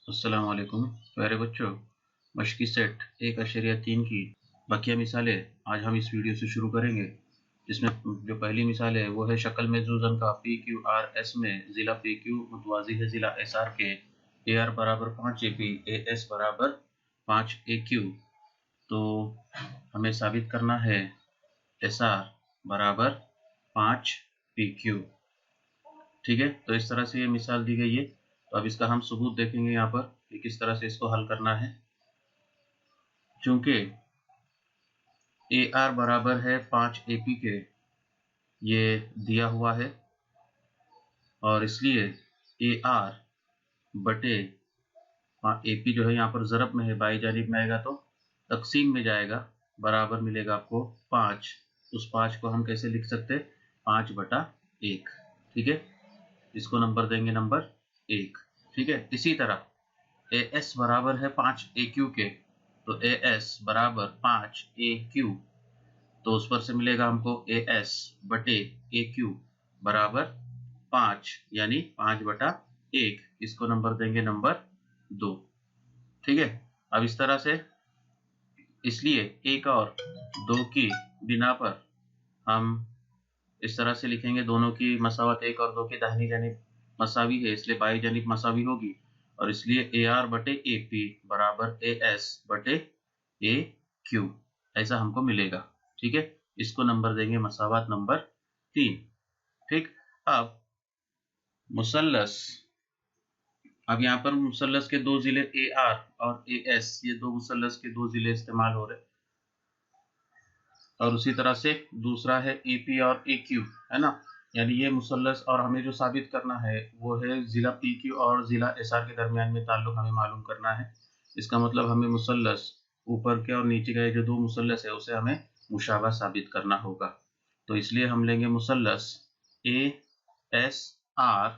अस्सलाम वालेकुम प्यारे बच्चों, मशकी सेट 1.3 की बकिया मिसालें आज हम इस वीडियो से शुरू करेंगे। जिसमें जो पहली मिसाल है वो है शक्ल में जुजन का PQRS में ज़िला PQ मुतवाज़ी है ज़िला SR के AR बराबर 5 AP AS बराबर 5 AQ। तो हमें साबित करना है SR बराबर 5 PQ। ठीक है, तो इस तरह से ये मिसाल दी गई है। तो अब इसका हम सबूत देखेंगे यहाँ पर कि किस तरह से इसको हल करना है। चूंकि AR बराबर है 5 AP के, ये दिया हुआ है, और इसलिए AR बटे AP जो है यहाँ पर ज़रब में है, बाई जानिब में आएगा तो तकसीम में जाएगा, बराबर मिलेगा आपको 5। उस 5 को हम कैसे लिख सकते, 5/1। ठीक है, इसको नंबर देंगे नंबर 1। ठीक है, इसी तरह AS बराबर है 5 AQ के, तो AS बराबर 5 AQ, तो उस पर से मिलेगा हमको AS बटे AQ बराबर 5, यानी 5/1। इसको नंबर देंगे नंबर 2। ठीक है, अब इस तरह से, इसलिए 1 और 2 की बिना पर हम इस तरह से लिखेंगे, दोनों की मसावत 1 और 2 की दाहिनी जानिब मसावी है, इसलिए बाई जानिब मसावी होगी, और इसलिए AR बटे AP बराबर AS बटे AQ, ऐसा हमको मिलेगा। ठीक है, इसको नंबर देंगे मसावत नंबर 3। ठीक, अब मुसल्लस, अब यहाँ पर मुसल्लस के दो जिले AR और AS, ये दो मुसल्लस के दो जिले इस्तेमाल हो रहे, और उसी तरह से दूसरा है AP और AQ, है ना। यानी ये मुसल्लस, और हमें जो साबित करना है वो है ज़िला PQ और ज़िला SR के दरमियान में ताल्लुक हमें मालूम करना है। इसका मतलब हमें मुसल्लस ऊपर के और नीचे का जो दो मुसल्लस है उसे हमें मुशाबा साबित करना होगा। तो इसलिए हम लेंगे मुसल्लस ASR,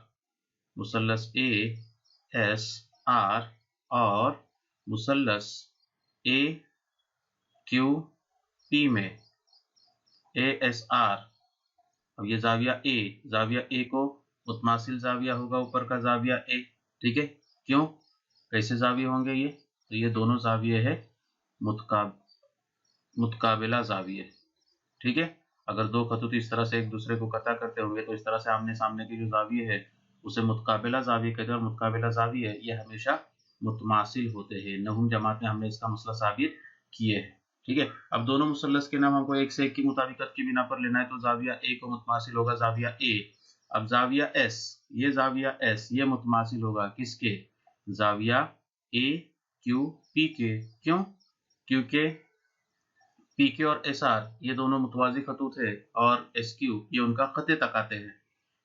मुसल्लस ASR और मुसल्लस AQP में ASR। अब ये जाविया A को मुतमासिल जाविया होगा ऊपर का जाविया A। ठीक है, क्यों, कैसे जाविये होंगे ये, तो ये दोनों जाविये है मुतकाबिला जाविये। ठीक है, अगर दो खतूत इस तरह से एक दूसरे को कता करते होंगे तो इस तरह से आमने सामने के जो जाविये है उसे मुतकाबिला जाविये कहते हैं, और मुतकाबिला जाविये ये हमेशा मुतमासिल होते हैं। नहुम जमात में हमने इसका मसला साबित किए हैं। ठीक है, अब दोनों मुसल्लस के नाम हमको एक से एक की मुताबिकत की बिना पर लेना है, तो जाविया A को मुतमासिल होगा जाविया A। अब जाविया S, ये जाविया S ये मुतमासिल होगा किसके, जाविया AQP के। क्यों, क्योंकि PQ और SR ये दोनों मुतवाज़ी खतूत है, और SQ ये उनका खते तक आते हैं।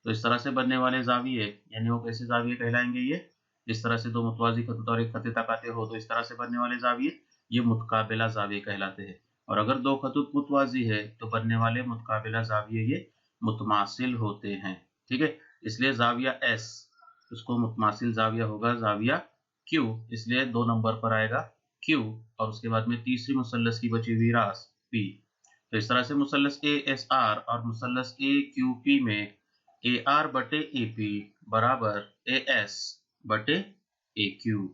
तो इस तरह से बनने वाले जाविये, यानी वो कैसे जाविये कहलाएंगे, ये इस तरह से दो मुतवाज़ी खतूत और एक खते तक आते हो, तो इस तरह से बनने वाले जाविये ये मुतकाबिला जाविये कहलाते हैं। और अगर दो खतूत मुतवाज़ी है तो बनने वाले मुतकाबिला जाविये ये मुतमासिल होते हैं। ठीक है, इसलिए जाविया S उसको मुतमासिल जाविया होगा जाविया Q, इसलिए 2 नंबर पर आएगा Q, और उसके बाद में तीसरी मुसल्लस की बची हुई रास P। तो इस तरह से मुसल्लस ASR और मुसल्लस AQP में AR बटे AP बराबर AS बटे AQ।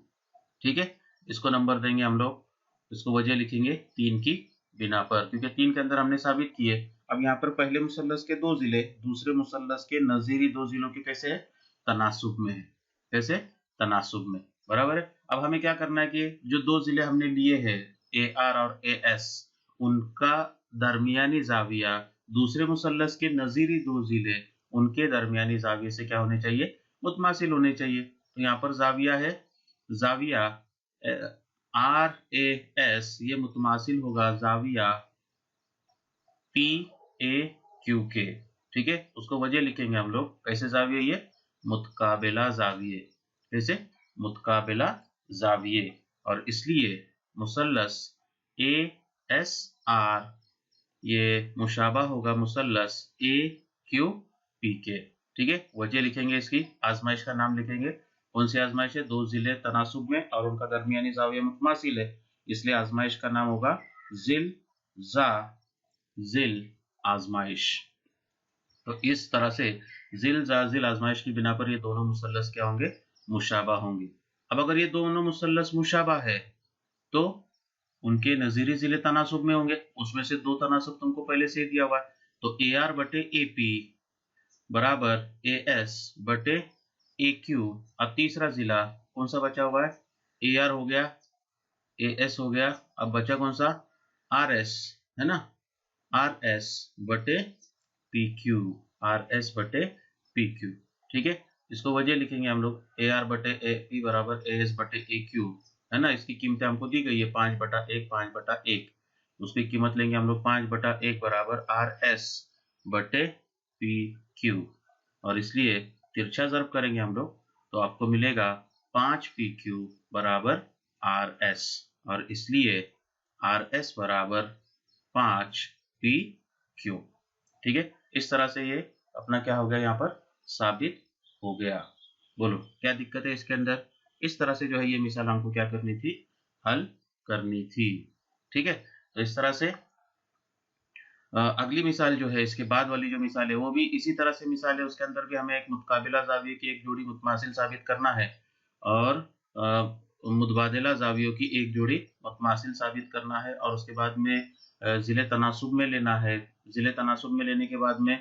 ठीक है, इसको नंबर देंगे हम लोग, इसको वजह लिखेंगे 3 की बिना पर, क्योंकि 3 के अंदर हमने साबित किए। अब यहाँ पर पहले मुसल्लस के दो जिले दूसरे मुसल्लस के नजीरी दो जिलों के कैसे है, तनासुब में है। कैसे, तनासुब में, बराबर है। अब हमें क्या करना है कि जो दो जिले हमने लिए हैं AR और AS, उनका दरमियानी जाविया दूसरे मुसल्लस के नजीरी दो जिले उनके दरमियानी जाविये से क्या होने चाहिए, मुतमासिल होने चाहिए। तो यहाँ पर जाविया है, जाविया RAS ये मुतमासिल होगा जाविया PAQ के। ठीक है, उसको वजह लिखेंगे हम लोग, कैसे जाविये, ये मुतकाबिला जाविये, कैसे, मुतकाबिला जाविये। और इसलिए मुसल्लस ASR ये मुशाबा होगा मुसल्लस AQP के। ठीक है, वजह लिखेंगे, इसकी आजमाइश का नाम लिखेंगे। कौन सी आजमाइश है, दो जिले तनासुब में और उनका दरमियानी जाविया मुतमासिल है, इसलिए आजमाइश का नाम होगा जिल आजमाइश। तो इस तरह से जिल आजमाइश की बिना पर ये दोनों मुसल्लस क्या होंगे, मुशाबा होंगे। अब अगर ये दोनों मुसल्लस मुशाबा है तो उनके नजीरी जिले तनासुब में होंगे, उसमें से दो तनासुब तुमको पहले से ही दिया हुआ है, तो ए आर बटे ए पी बराबर ए एस बटे ए क्यू। अब तीसरा जिला कौन सा बचा हुआ है, ए आर हो गया, ए एस हो गया, अब बचा कौन सा, आर एस, है ना, आर एस बटे पी क्यू, आर एस बटे पी क्यू। ठीक है, इसको वजह लिखेंगे हम लोग, ए आर बटे ए पी बराबर ए एस बटे ए क्यू, है ना। इसकी कीमतें हमको दी गई है 5/1, 5/1, उसकी कीमत लेंगे हम लोग 5/1 बराबर आर एस बटे पी क्यू, और इसलिए तिरछा ज़र्ब करेंगे हम लोग तो आपको मिलेगा 5 PQ बराबर आर एस, और इसलिए आर एस बराबर 5 PQ। ठीक है, इस तरह से ये अपना क्या हो गया, यहाँ पर साबित हो गया। बोलो क्या दिक्कत है इसके अंदर। इस तरह से जो है ये मिसाल हमको क्या करनी थी, हल करनी थी। ठीक है, तो इस तरह से अगली मिसाल जो है, इसके बाद वाली जो मिसाल है वो भी इसी तरह से मिसाल है, उसके अंदर भी हमें एक मुतकाबिला ज़ाविये की एक जोड़ी मुतमासिल साबित करना है, और मुतबादिला ज़ावियों की एक जोड़ी मुतमासिल साबित करना है, और उसके बाद में ज़िले तनासुब में लेना है। ज़िले तनासुब में लेने के बाद में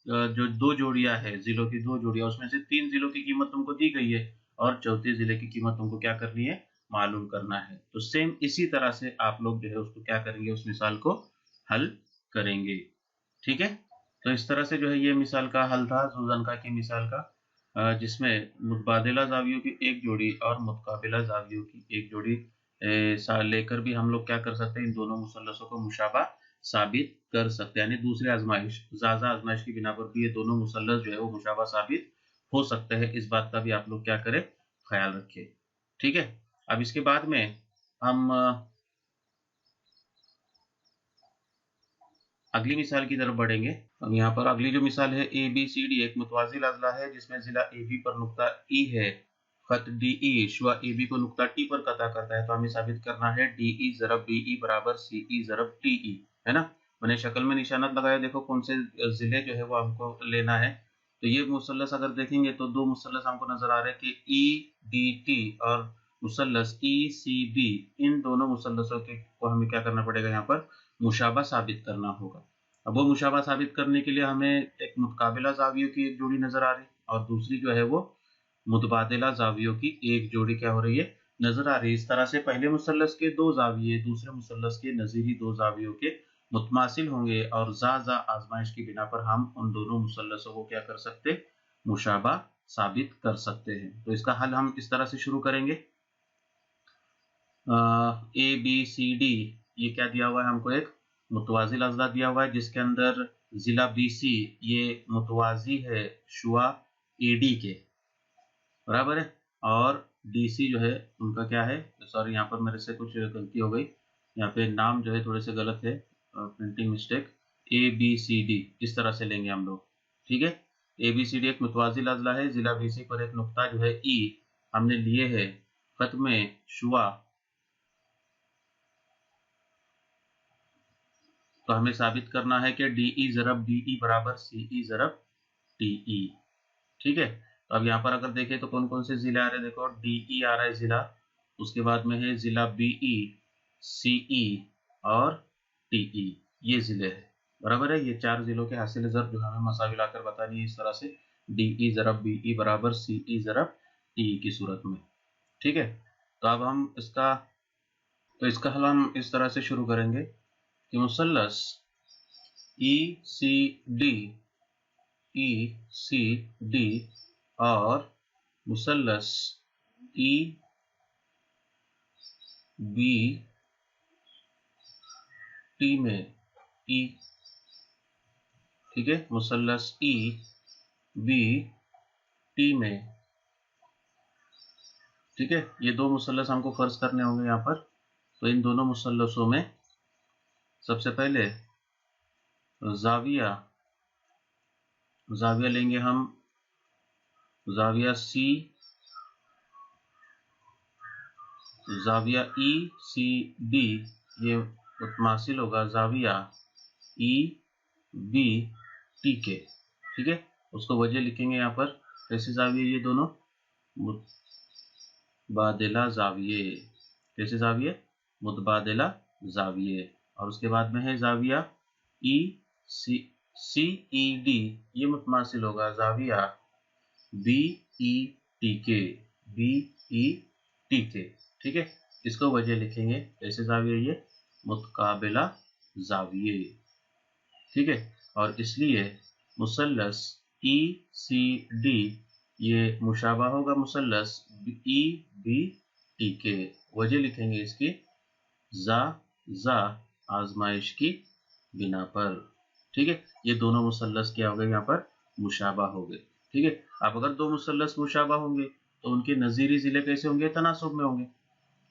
जो दो जोड़ियां है, ज़िलों की दो जोड़ियां, उसमें से 3 ज़िलों की कीमत तुमको दी गई है, और चौथे ज़िले की कीमत तुमको क्या करनी है, मालूम करना है। तो सेम इसी तरह से आप लोग जो है उसको क्या करेंगे, उस मिसाल को हल करेंगे। ठीक है, तो इस तरह से जो है ये मिसाल का हल था ज़ुज़नका की मिसाल का, जिसमें मुतबादिला ज़ावियों की एक जोड़ी और मुतकाबिला ज़ावियों की एक जोड़ी लेकर भी हम लोग क्या कर सकते हैं, इन दोनों मुसल्लसों को मुशाबा साबित कर सकते हैं। यानी दूसरी आजमाइश, ज़ाज़ा आजमाइश की बिना पर भी ये दोनों मुसल्लस जो है वो मुशाबा साबित हो सकते हैं। इस बात का भी आप लोग क्या करें, ख्याल रखें। ठीक है, अब इसके बाद में हम अगली मिसाल की तरफ बढ़ेंगे। अब यहाँ पर अगली जो मिसाल है ए बी सी डी, एक मुतवाज़िल अज़ला है जिसमें ज़िला ए बी पर नुक्ता ई है, खत डी ई शुआ ए बी को नुक्ता टी पर कता करता है, तो हमें साबित करना है डी ई ज़रब बी ई बराबर सी ई ज़रब टी ई, है ना। मैंने शक्ल में निशानत लगाया, देखो कौन से ज़िले जो है वो हमको लेना है। तो ये मुसल्लस अगर देखेंगे तो दो मुसल्लस हमको नजर आ रहे हैं कि ई डी टी और मुसल्लस ई सी बी, इन दोनों मुसल्लसों के को हमें क्या करना पड़ेगा, यहाँ पर मुशाबा साबित करना होगा। अब वो मुशाबा साबित करने के लिए हमें एक मुतकाबिला ज़ावियों की एक जोड़ी नजर आ रही है, और दूसरी जो है वो मुतबादिला ज़ावियों की एक जोड़ी क्या हो रही है, नजर आ रही है। इस तरह से पहले मुसल्लस के दो ज़ाविये दूसरे मुसल्लस के नज़ीरी दो ज़ावियों के मुतमासिल होंगे, और ज़ा आजमाइश की बिना पर हम उन दोनों मुसल्लसों को क्या कर सकते, मुशाबा साबित कर सकते हैं। तो इसका हल हम इस तरह से शुरू करेंगे। ए बी सी डी, ये क्या दिया हुआ है हमको, एक मुतवाज़िल अज़ला दिया हुआ है जिसके अंदर ज़िला बी सी ये मुतवाज़ी है शुआ ए डी के, बराबर है, और डी सी जो है उनका क्या है, सॉरी यहाँ पर मेरे से कुछ गलती हो गई, यहाँ पे नाम जो है थोड़े से गलत है, printing mistake, A B C D इस तरह से लेंगे हम लोग। ठीक है, ए बी सी डी एक मुतवाज़िल अज़ला है, ज़िला बी सी पर एक नुक्ता जो है ई हमने लिए है, खत में शुआ, तो हमें साबित करना है कि डी ई ज़रब डी ई बराबर सी ई ज़रब टी ई। ठीक है, तो अब यहाँ पर अगर देखें तो कौन कौन से जिले आ रहे हैं, देखो डी ई आ रहा है जिला, उसके बाद में है जिला बी ई, सी ई और टी ई, ये जिले हैं, बराबर है। ये चार जिलों के हासिल ज़रब जो हमें मसावी लाकर बतानी है इस तरह से, डी ई ज़रब बी ई बराबर सी ई ज़रब टी ई की सूरत में। ठीक है, तो अब हम इसका हल हम इस तरह से शुरू करेंगे कि मुसल्लस ई सी डी, ई सी डी और मुसल्लस ई बी टी में ई, ठीक है, मुसल्लस ई बी टी में, ठीक है, ये दो मुसल्लस हमको फर्ज करने होंगे यहाँ पर। तो इन दोनों मुसल्लसों में सबसे पहले जाविया जाविया लेंगे हम, जाविया सी, जाविया ई सी डी, ये मुतमासिल होगा जाविया ई बी टी के। ठीक है, उसको वजह लिखेंगे यहाँ पर, कैसे जाविया ये दोनों, मुतबादिला जाविये। कैसे जाविये? मुतबादिला जाविये। और उसके बाद में है जाविया ई सी ई डी, ये मुतमासिल होगा जाविया बी ई टी के, बी ई टी के। ठीक है, इसको वजह लिखेंगे कैसे जाविया? ये मुतकाबिला जाविये। ठीक है, और इसलिए मुसल्लस ई सी डी ये मुशाबा होगा मुसल्लस ई बी टी के। वजह लिखेंगे इसकी जा आजमाइश की बिना पर। ठीक है, ये दोनों मुसल्लस क्या हो गए यहाँ पर? मुशाबा हो गए। ठीक है, अब अगर दो मुसल्लस मुशाबा होंगे तो उनके नज़ीरी ज़िले कैसे होंगे? तनासुब में होंगे।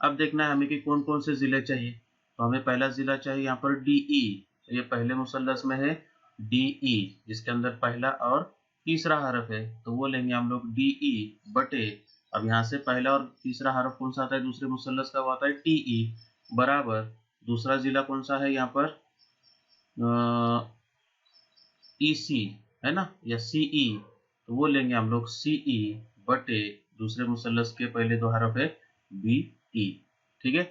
अब देखना है हमें कि कौन कौन से ज़िले चाहिए। तो हमें पहला ज़िला चाहिए यहाँ पर डी ई। ये पहले मुसल्लस में है डी ई, जिसके अंदर पहला और तीसरा हरफ है, तो वो लेंगे हम लोग डी ई बटे। अब यहाँ से पहला और तीसरा हरफ कौन सा आता है? दूसरे मुसल्लस का वो आता है टी ई बराबर। दूसरा ज़िला कौन सा है यहाँ पर? ई सी है ना, या सी ई, तो वो लेंगे हम लोग सी ई बटे दूसरे मुसल्लस के पहले दो हरफ है बी ई। ठीक है,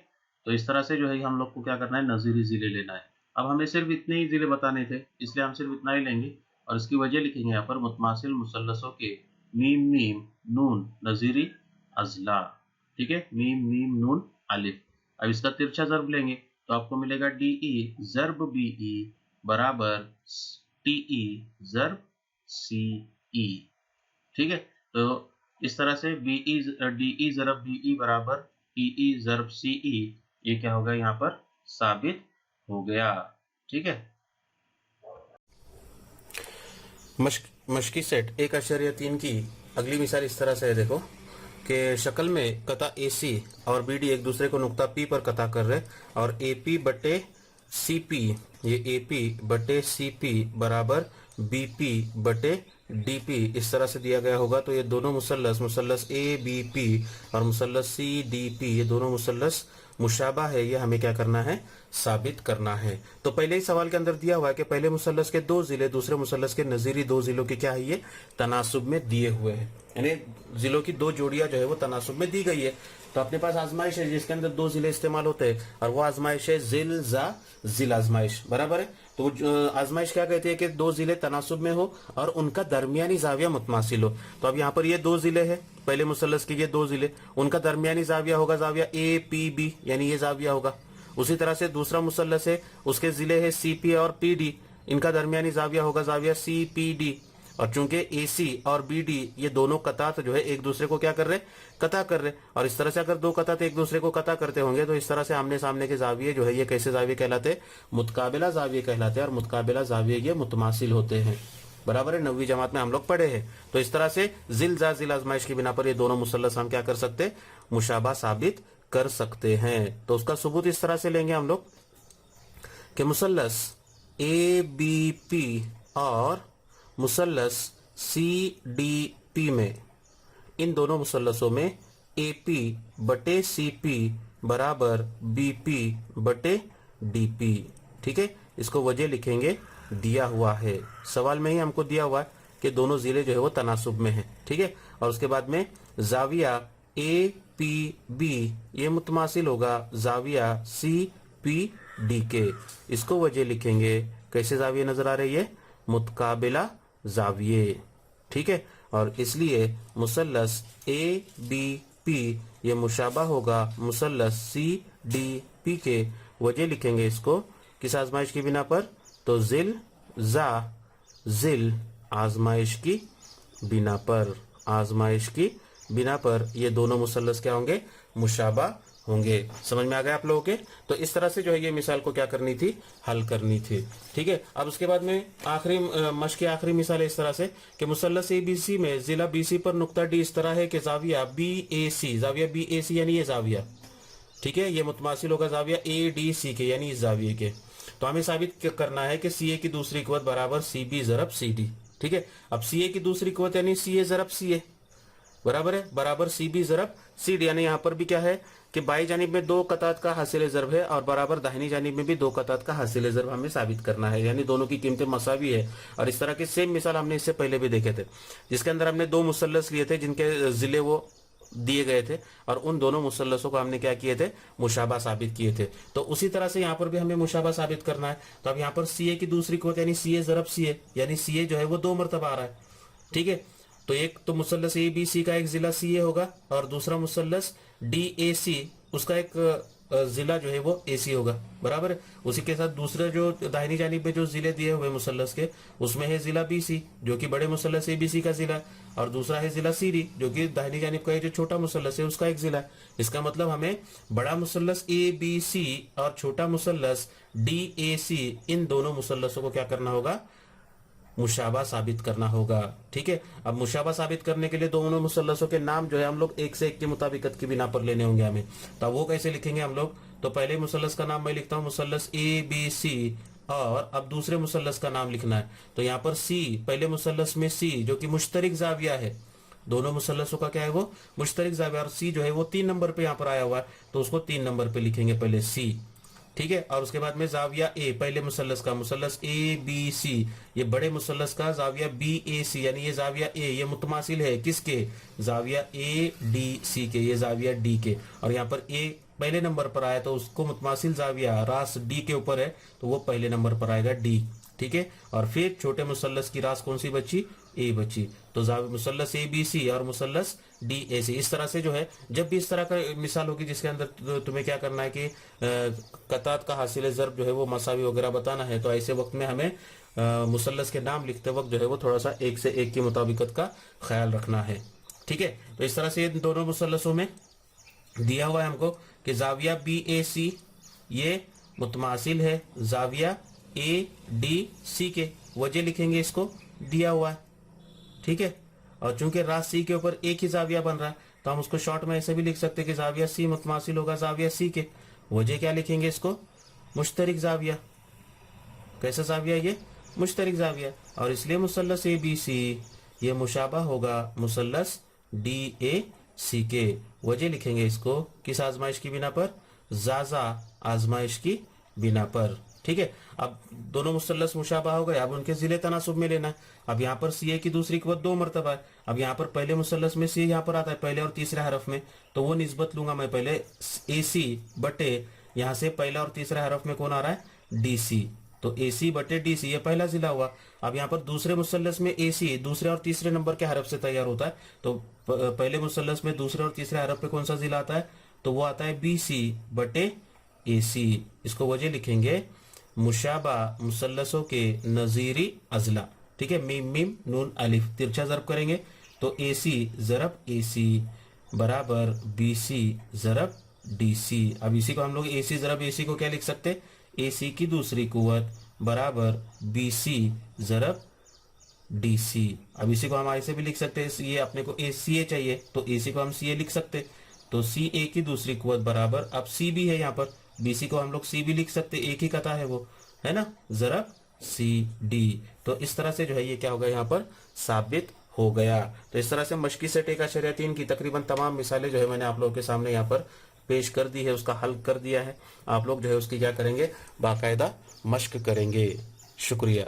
तो इस तरह से जो है हम लोग को क्या करना है? नज़ीरी ज़िले लेना है। अब हमें सिर्फ इतने ही ज़िले बताने थे, इसलिए हम सिर्फ इतना ही लेंगे और इसकी वजह लिखेंगे यहाँ पर मुतमासिल मुसल्लसों के मीम मीम नून नज़ीरी अज़ला। ठीक है, मीम मीम नून अलिफ। अब इसका तिरछा ज़र्ब लेंगे तो आपको मिलेगा डी ई ज़र्ब बी ई बराबर टी ई ज़र्ब सी ई। ठीक है, तो इस तरह से डी ई ज़रब बी ई बराबर टी ई ज़रब सी ई, ये क्या होगा यहाँ पर? साबित हो गया। ठीक है, मशकी सेट 1.3 की अगली मिसाल इस तरह से है, देखो कि शक्ल में कता AC और BD एक दूसरे को नुक्ता P पर कता कर रहे और AP बटे CP, ये AP बटे CP बराबर BP बटे DP इस तरह से दिया गया होगा। तो ये दोनों मुसल्लस ABP और मुसल्लस CDP, ये दोनों मुसल्लस मुशाबा है, ये हमें क्या करना है? साबित करना है। तो पहले ही सवाल के अंदर दिया हुआ है कि पहले मुसल्लस के दो जिले दूसरे मुसल्लस के नज़ीरी दो जिलों की क्या है? ये तनासुब में दिए हुए हैं, यानी जिलों की दो जोड़ियां जो है वो तनासुब में दी गई है। तो अपने पास आजमाइश है जिसके अंदर दो जिले इस्तेमाल होते हैं और वो आजमाइश है जिल आजमाइश, बराबर है। तो आजमाइश क्या कहती है कि दो जिले तनासुब में हो और उनका दरमियानी जाविया मुतमासिल हो। तो अब यहाँ पर ये दो जिले हैं, पहले मुसल्लस के ये दो जिले, उनका दरमियानी जाविया होगा जाविया APB, यानी ये जाविया होगा। उसी तरह से दूसरा मुसल्लस है, उसके जिले है CP और PD, इनका दरमियानी जाविया होगा जाविया CPD। और चूंकि AC और BD ये दोनों कतात जो है एक दूसरे को क्या कर रहे? कता कर रहे। और इस तरह से अगर दो कतात एक दूसरे को कता करते होंगे तो इस तरह से आमने सामने के जाविये जो है ये कैसे जाविये कहलाते? मुतकाबिला जाविये कहलाते हैं। और मुतकाबिला जाविये ये मुतमासिल होते हैं, बराबर है। 9वीं जमात में हम लोग पढ़े हैं। तो इस तरह से जिल आजमाइश की बिना पर ये दोनों मुसल्लस हम क्या कर सकते? मुशाबा साबित कर सकते हैं। तो उसका सबूत इस तरह से लेंगे हम लोग कि मुसल्लस ABP और मुसल्लस CDP में, इन दोनों मुसल्लसों में AP बटे CP बराबर BP बटे DP। ठीक है, इसको वजह लिखेंगे, दिया हुआ है सवाल में ही हमको दिया हुआ है कि दोनों जिले जो है वो तनासुब में है। ठीक है, और उसके बाद में जाविया APB ये मुतमासिल होगा जाविया CPD के। इसको वजह लिखेंगे कैसे? जाविये नजर आ रही है? मुतकाबिला जाविये। ठीक है, और इसलिए मुसल्लस ABP ये मुशाबा होगा मुसल्लस CDP के। वजह लिखेंगे इसको किस आजमाइश की बिना पर? तो जिल आजमाइश की बिना पर, आजमाइश की बिना पर ये दोनों मुसल्लस क्या होंगे? मुशाबा होंगे। समझ में आ गया आप लोगों के? तो इस तरह से जो है ये मिसाल को क्या करनी थी? हल करनी थी। ठीक है, अब उसके बाद में आखिरी मश्क की आखिरी मिसाल है इस तरह से कि मुसल्लस ABC में जिला BC पर नुक्ता D इस तरह है कि जाविया BAC यानी ये जाविया, ठीक है, ये मुतमासिल होगा जाविया ADC के, यानी इस जाविये के। तो हमें साबित करना है कि CA की दूसरी कुव्वत बराबर CB ज़रब CD। ठीक है, अब CA की दूसरी कुव्वत यानी CA ज़रब CA बराबर है बराबर CB ज़रब CD, यानी यहाँ पर भी क्या है कि बाई जानिब में दो कतात का हासिल ज़रब है और बराबर दाहिनी जानिब में भी दो कतात का हासिल ज़रब हमें साबित करना है, यानी दोनों की कीमतें मसावी है। और इस तरह की सेम मिसाल हमने इससे पहले भी देखे थे जिसके अंदर हमने दो मुसल्लस लिए थे जिनके जिले वो दिए गए थे और उन दोनों मुसल्लसों को हमने क्या किए थे, मुशाबा साबित किए थे। तो उसी तरह से यहाँ पर भी हमें मुशाबा साबित करना है। तो अब यहाँ पर सी ए की दूसरी कुव्वत यानी सी ए ज़रब सी ए, यानी सी ए जो है वो 2 मरतबा आ रहा है, ठीक है। तो एक तो मुसल्लस ए बी सी का एक जिला सी ए होगा और दूसरा मुसल्लस डी ए सी उसका एक जिला जो है वो ए सी होगा, बराबर है। उसी के साथ दूसरे जो दाहिनी जानिब में जो जिले दिए हुए मुसल्लस के, उसमें है जिला बी सी जो कि बड़े मुसल्लस ए बी सी का जिला, और दूसरा है जिला सी डी जो कि दाहिनी जानिब का जो छोटा मुसल्लस है उसका एक जिला। इसका मतलब हमें बड़ा मुसल्लस ए बी सी और छोटा मुसल्लस डी ए सी, इन दोनों मुसल्लसों को क्या करना होगा, मुशाबा साबित करना होगा, ठीक है। अब मुशाबा साबित करने के लिए दोनों मुसल्लसों के नाम जो है हम लोग एक से एक की मुताबिकत की बिना पर लेने होंगे हमें। तो वो कैसे लिखेंगे हम लोग, तो पहले मुसल्लस का नाम मैं लिखता हूँ मुसल्लस ए बी सी, और अब दूसरे मुसल्लस का नाम लिखना है। तो यहाँ पर सी, पहले मुसल्लस में सी जो कि मुश्तरिक जाविया है, दोनों मुसल्लसों का क्या है वो मुश्तरिक जाविया, और सी जो है वो 3 नंबर पे यहाँ पर आया हुआ है तो उसको 3 नंबर पे लिखेंगे पहले सी, ठीक है। और उसके बाद में जाविया ए, पहले मुसल्लस का मुसल्लस ए बी सी, ये बड़े मुसल्लस का जाविया बी ए सी, यानी ये जाविया ए ये मुतमासिल है किसके, जाविया ए डी सी के, ये जाविया डी के, और यहाँ पर ए पहले नंबर पर आया तो उसको मुतमासिल जाविया रास डी के ऊपर है तो वो पहले नंबर पर आएगा डी, ठीक है। और फिर छोटे मुसल्लस की रास कौन सी बची, ए बची, तो मुसल्लस ए बी सी और मुसल्लस डी ए सी। इस तरह से जो है जब भी इस तरह का मिसाल होगी जिसके अंदर तुम्हें क्या करना है कि कतात का हासिल ज़र्ब जो है वो मसावी वगैरह बताना है, तो ऐसे वक्त में हमें मुसल्लस के नाम लिखते वक्त जो है वो थोड़ा सा एक से एक की मुताबिकत का ख्याल रखना है, ठीक है। तो इस तरह से दोनों मुसल्लसों में दिया हुआ है हमको कि जाविया बी ए सी ये मुतमासिल है जाविया ए डी सी के, वजह लिखेंगे इसको दिया हुआ है, ठीक है। और चूंकि रास सी के ऊपर एक ही जाविया बन रहा है तो हम उसको शॉर्ट में ऐसे भी लिख सकते हैं कि जाविया सी मुतमासिल होगा जाविया सी के, वजह क्या लिखेंगे इसको, मुश्तरिक जाविया, कैसा जाविया ये मुश्तरिक जाविया, और इसलिए मुसल्लस ए बी सी ये मुशाबा होगा मुसल्लस डी ए सी के, वजह लिखेंगे इसको किस आजमाइश की बिना पर, जाजा आजमाइश की बिना पर, ठीक है। अब दोनों मुसल्लस मुशाबा हो गए, अब उनके जिले तनासुब में लेना है। अब यहाँ पर सी ए की दूसरी कुव्वत 2 मरतबा है, अब यहाँ पर पहले मुसल्लस में सी यहाँ पर आता है पहले और तीसरे हरफ में, तो वो निस्बत लूंगा मैं पहले ए सी बटे यहाँ से पहला और तीसरे हरफ में कौन आ रहा है, डी सी, तो ए सी बटे डी सी ये पहला जिला हुआ। अब यहाँ पर दूसरे मुसल्लस में ए सी दूसरे और तीसरे नंबर के हरफ से तैयार होता है, तो पहले मुसल्लस में दूसरे और तीसरे हरफ पे कौन सा जिला आता है, तो वो आता है बी सी बटे ए सी। इसको वजह लिखेंगे मुशाबा मुसल्लसों के नजीरी अजला, ठीक है। मीम मीम नून अलिफ तिरछा ज़रब करेंगे तो ए सी ज़रब ए सी बराबर बी सी ज़रब डी सी। अब इसी को हम लोग ए सी ज़रब ए सी को क्या लिख सकते, ए सी की दूसरी कुव्वत बराबर बी सी ज़रब डी सी। अब इसी को हम ऐसे भी लिख सकते हैं, ये अपने को ए सी ए चाहिए तो ए सी को हम सी ए लिख सकते, तो सी ए की दूसरी कुव्वत बराबर, अब सी भी है यहाँ पर बी सी को हम लोग सी भी लिख सकते, एक ही कता है वो, है ना, ज़रब सी डी। तो इस तरह से जो है ये क्या होगा यहाँ पर साबित हो गया। तो इस तरह से मशकी सेट 1/3 की तकरीबन तमाम मिसालें जो है मैंने आप लोगों के सामने यहाँ पर पेश कर दी है, उसका हल कर दिया है। आप लोग जो है उसकी क्या करेंगे, बाकायदा मश्क करेंगे। शुक्रिया।